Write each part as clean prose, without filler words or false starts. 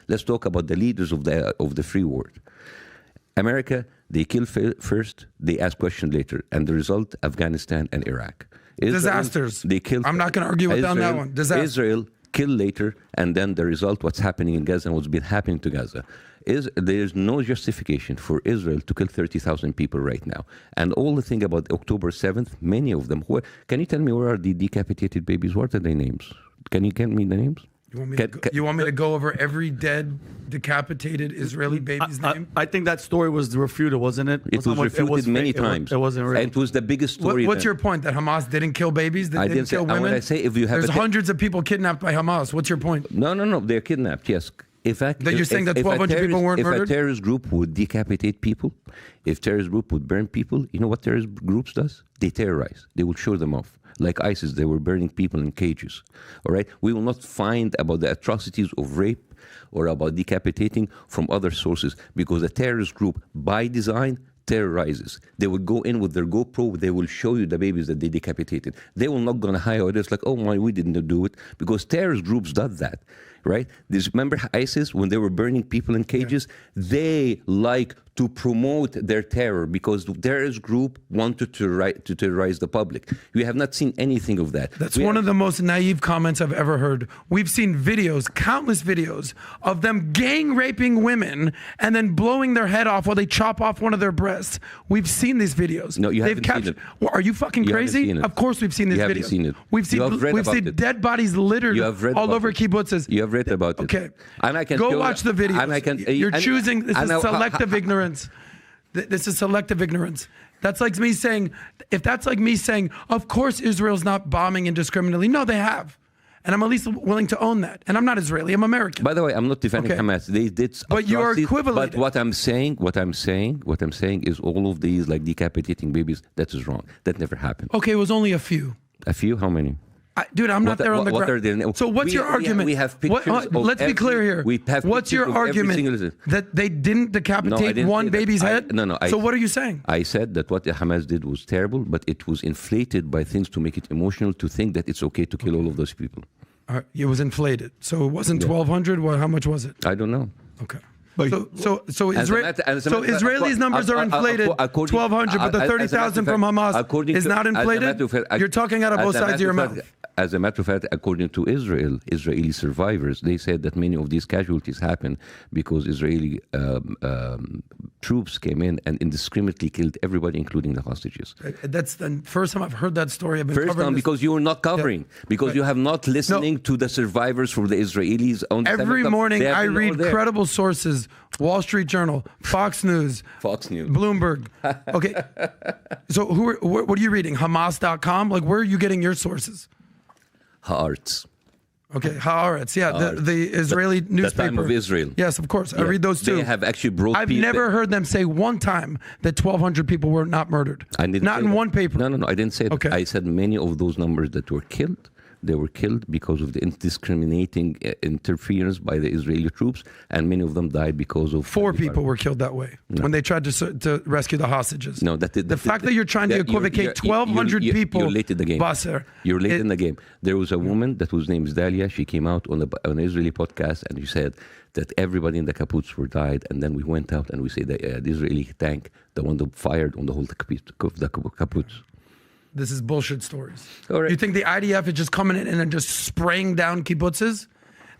Let's talk about the leaders of the free world. America, they kill first, they ask questions later. And the result, Afghanistan and Iraq. Israel, disasters. They killed. I'm not going to argue with on that one. Disaster. Israel kill later, and then the result, what's happening in Gaza and what's been happening to Gaza. There's no justification for Israel to kill 30,000 people right now. And all the thing about October 7th, many of them, can you tell me where are the decapitated babies? What are their names? Can you give me the names? You want me to go over every dead, decapitated Israeli baby's name? I think that story was refuted, wasn't it? It was refuted many times. It wasn't real. And it was the biggest story. What's your point? That Hamas didn't kill babies? They didn't kill women? I say if you have There's hundreds of people kidnapped by Hamas. What's your point? No. They're kidnapped, yes. In fact, that you're saying that 1,200 people weren't murdered? If a terrorist group would decapitate people, if terrorist group would burn people, you know what terrorist groups does? They terrorize. They will show them off. Like ISIS, they were burning people in cages. All right? We will not find about the atrocities of rape or about decapitating from other sources because the terrorist group, by design, terrorizes. They will go in with their GoPro, they will show you the babies that they decapitated. They will not gonna hide others like, oh my, we didn't do it, because terrorist groups does that, right? Remember ISIS, when they were burning people in cages, they like to promote their terror because the terrorist group wanted to terrorize the public. We have not seen anything of that. That's one of the most naive comments I've ever heard. We've seen videos, countless videos, of them gang raping women and then blowing their head off while they chop off one of their breasts. We've seen these videos. No, you haven't seen it. Well, are you fucking crazy? Of course we've seen these videos. You haven't seen it. We've seen dead bodies littered all over kibbutzes. You have read about it. Okay. And I can go watch the videos. And I can, You're choosing, this is selective ignorance. This is selective ignorance. That's like me saying, if that's like me saying, of course Israel's not bombing indiscriminately. No, they have. And I'm at least willing to own that. And I'm not Israeli, I'm American. By the way, I'm not defending Hamas. They did but you are equivalent. But what I'm saying is all of these like decapitating babies, that is wrong. That never happened. Okay, it was only a few. A few? How many? Dude, I'm not there on the ground. So what's your argument? We have pictures let's be clear here. What's your argument? That they didn't decapitate one baby's head? No. So what are you saying? I said that what Hamas did was terrible, but it was inflated by things to make it emotional, to think that it's okay to kill all of those people. It was inflated. So it wasn't 1,200? Well, how much was it? I don't know. Okay. So Israelis' numbers are inflated, 1,200, but the 30,000 from Hamas is not inflated? You're talking out of both sides of your mouth. As a matter of fact, according to Israeli survivors, they said that many of these casualties happened because Israeli troops came in and indiscriminately killed everybody, including the hostages. That's the first time I've heard that story. First time, because you were not covering, because you have not listening to the survivors from the Israelis. Every morning I read credible sources, Wall Street Journal, Fox News, Bloomberg. Okay, so what are you reading? Hamas.com? Like, where are you getting your sources? Haaretz. Okay, Haaretz, the Israeli newspaper. The Time of Israel. Yes, of course. I read those too. They have actually brought I've never heard them say one time that 1,200 people were not murdered. Not in one paper. No, I didn't say that. Okay. I said many of those numbers that were killed, they were killed because of the indiscriminating interference by the Israeli troops, and many of them died because of... 4 people were killed that way when they tried to rescue the hostages. No, the fact that you're trying to equivocate 1,200 people... You're late in the game. Basser, you're late in the game. There was a woman that was named Dalia. She came out on an Israeli podcast and she said that everybody in the kibbutz were died, and then we went out and we said the Israeli tank, the one that fired on the whole kibbutz. This is bullshit stories. Right. You think the IDF is just coming in and just spraying down kibbutzes?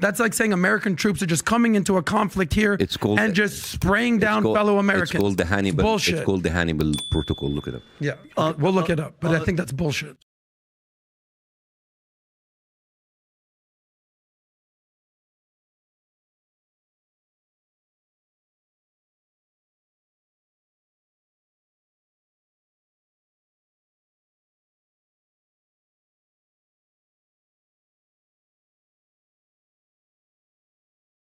That's like saying American troops are just coming into a conflict here and just spraying down fellow Americans. It's called the Hannibal. Bullshit. It's called the Hannibal Protocol. Look it up. Yeah, we'll look it up. But I think that's bullshit.